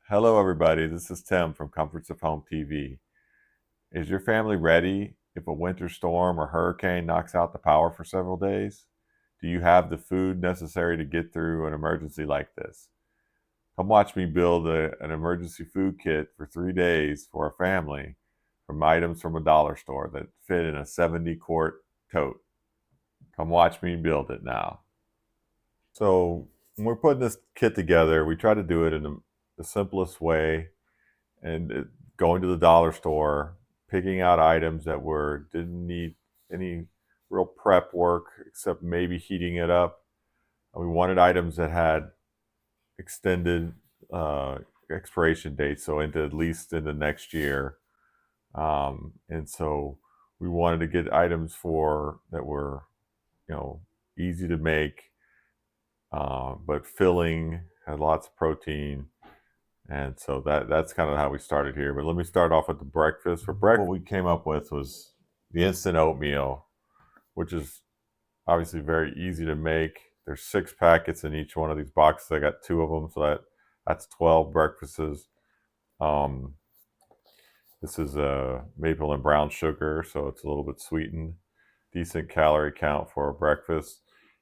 Hello, everybody. This is Tim from Comforts of Home TV. Is your family ready if a winter storm or hurricane knocks out the power for several days? Do you have the food necessary to get through an emergency like this? Come watch me build an emergency food kit for 3 days for a family from items from a dollar store that fit in a 70-quart tote. Come watch me build it now. So, when we're putting this kit together, we try to do it in the simplest way and going to the dollar store, picking out items that didn't need any real prep work except maybe heating it up. We wanted items that had extended expiration dates, so into at least into next year. And so we wanted to get items for that were, you know, easy to make, but filling, had lots of protein. And so that's kind of how we started here. But let me start off with the breakfast. For breakfast, what we came up with was the instant oatmeal, which is obviously very easy to make. There's 6 packets in each one of these boxes. I got 2 of them, so that's 12 breakfasts. Um, this is maple and brown sugar, so it's a little bit sweetened. Decent calorie count for a breakfast,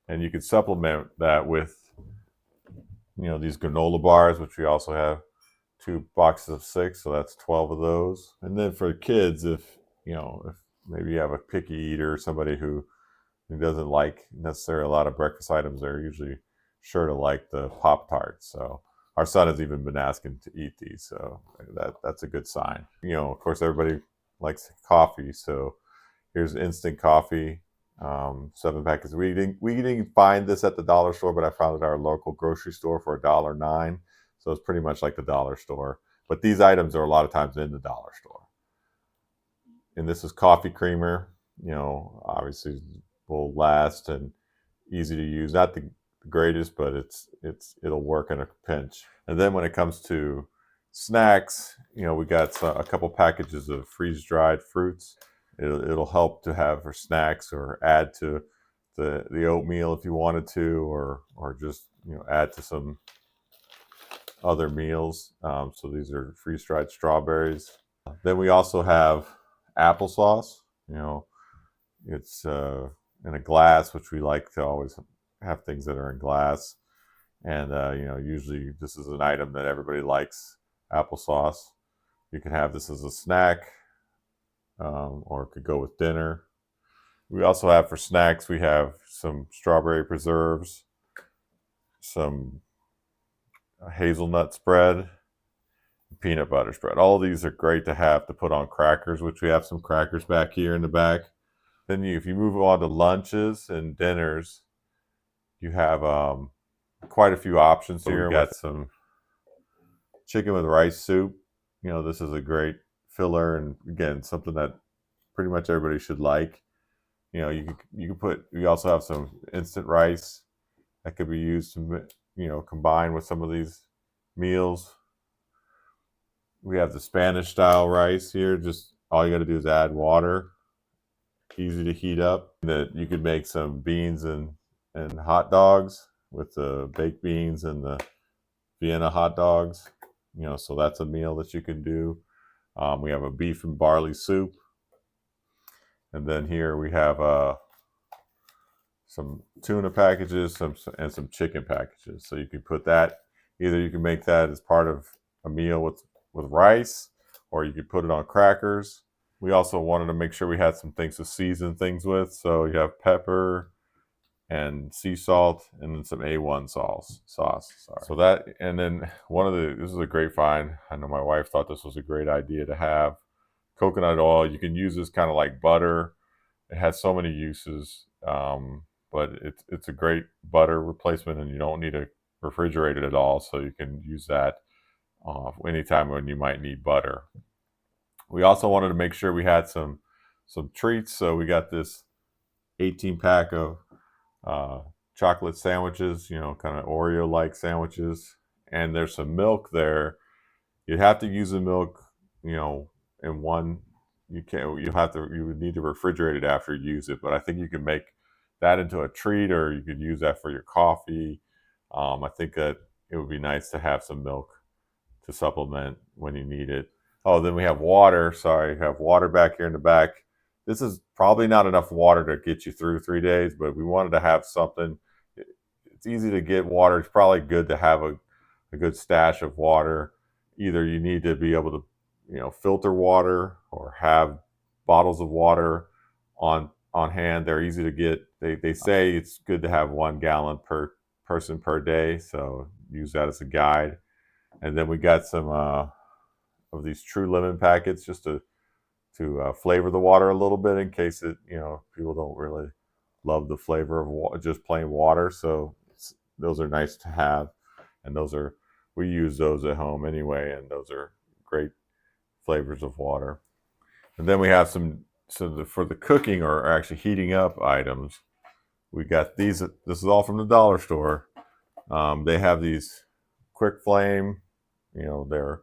and you can supplement that with these granola bars, which we also have 2 boxes of 6, so that's 12 of those. And then for kids, if maybe you have a picky eater, somebody who doesn't like necessarily a lot of breakfast items, they're usually sure to like the Pop Tarts. So our son has even been asking to eat these, so that's a good sign. Of course, everybody likes coffee, so here's instant coffee, 7 packets. We didn't find this at the dollar store, but I found it at our local grocery store for $1.09. So it's pretty much like the dollar store. But these items are a lot of times in the dollar store. And this is coffee creamer. Obviously will last and easy to use. Not the greatest, but it'll work in a pinch. And then when it comes to snacks, we got a couple packages of freeze-dried fruits. It'll help to have for snacks or add to the oatmeal if you wanted to, or just add to some other meals. So these are freeze-dried strawberries. Then we also have applesauce. It's in a glass, which we like to always have things that are in glass. And usually this is an item that everybody likes, applesauce. You can have this as a snack, or it could go with dinner. We also have for snacks, we have some strawberry preserves, some hazelnut spread, peanut butter spread. All of these are great to have to put on crackers, which we have some crackers back here in the back. Then if you move on to lunches and dinners, you have quite a few options here. We got some chicken with rice soup. This is a great filler, and again, something that pretty much everybody should like. We also have some instant rice that could be used to combine with some of these meals. We have the Spanish style rice here. Just all you got to do is add water. Easy to heat up. That you could make some beans and hot dogs with the baked beans and the Vienna hot dogs. So that's a meal that you can do. We have a beef and barley soup. And then here we have some tuna packages, and some chicken packages. So you can put that, either you can make that as part of a meal with rice, or you could put it on crackers. We also wanted to make sure we had some things to season things with. So you have pepper and sea salt, and then some A1 sauce. Sorry. So that, and then this is a great find. I know my wife thought this was a great idea to have. Coconut oil. You can use this kind of like butter. It has so many uses, but it's a great butter replacement, and you don't need to refrigerate it at all. So you can use that anytime when you might need butter. We also wanted to make sure we had some treats, so we got this 18-pack of chocolate sandwiches, kind of Oreo-like sandwiches, and there's some milk there. You have to use the milk, in one. You would need to refrigerate it after you use it, but I think you can make that into a treat, or you could use that for your coffee. I think that it would be nice to have some milk to supplement when you need it. Oh, then we have water. Sorry, we have water back here in the back. This is probably not enough water to get you through 3 days, but we wanted to have something. It's easy to get water. It's probably good to have a good stash of water. Either you need to be able to, filter water or have bottles of water on hand. They're easy to get. They say it's good to have 1 gallon per person per day, so use that as a guide. And then we got some of these True Lemon packets just to flavor the water a little bit in case people don't really love the flavor of just plain water. So those are nice to have, and we use those at home anyway, and those are great flavors of water. And then we have for the cooking or actually heating up items. We got these. This is all from the dollar store. They have these quick flame. They're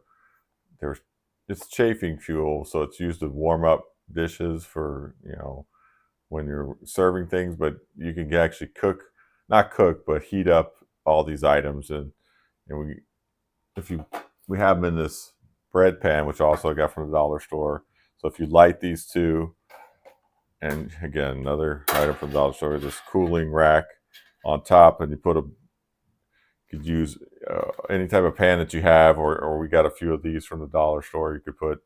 it's chafing fuel, so it's used to warm up dishes for when you're serving things. But you can actually not cook, but heat up all these items. And we have them in this bread pan, which also I got from the dollar store. So if you light these two, and again, another item from the dollar store, this cooling rack on top, and you could use any type of pan that you have, or we got a few of these from the dollar store. You could put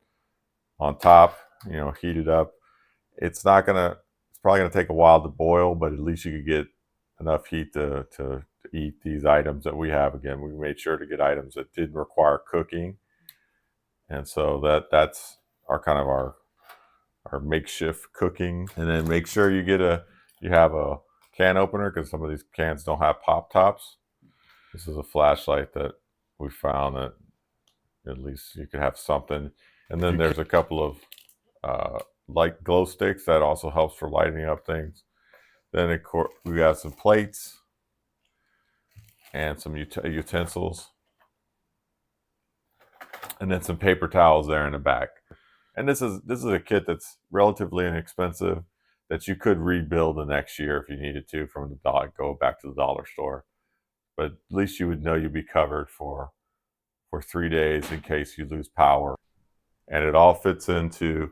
on top, heat it up. It's probably gonna take a while to boil, but at least you could get enough heat to eat these items that we have. Again, we made sure to get items that didn't require cooking, and so that's our makeshift cooking. And then make sure you have a can opener, because some of these cans don't have pop tops. This is a flashlight that we found that at least you could have something. And then there's a couple of light glow sticks that also helps for lighting up things. Then of course we got some plates and some utensils, and then some paper towels there in the back. And this is a kit that's relatively inexpensive, that you could rebuild the next year if you needed to go back to the dollar store. But at least you would know you'd be covered for 3 days in case you lose power. And it all fits into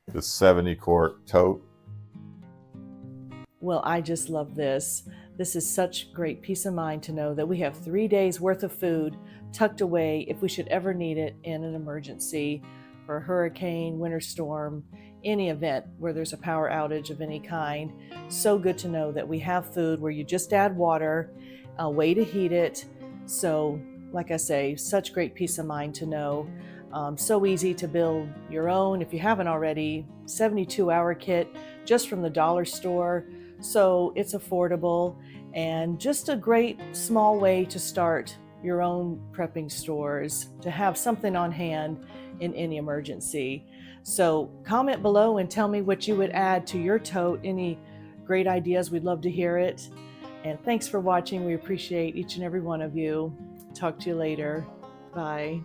this 70-quart tote. Well, I just love this. This is such great peace of mind to know that we have 3 days worth of food tucked away if we should ever need it in an emergency, for a hurricane, winter storm, any event where there's a power outage of any kind. So good to know that we have food where you just add water, a way to heat it. So like I say, such great peace of mind to know. So easy to build your own, if you haven't already, 72-hour kit just from the dollar store. So it's affordable and just a great small way to start your own prepping stores, to have something on hand in any emergency. So comment below and tell me what you would add to your tote. Any great ideas, we'd love to hear it. And thanks for watching. We appreciate each and every one of you. Talk to you later. Bye.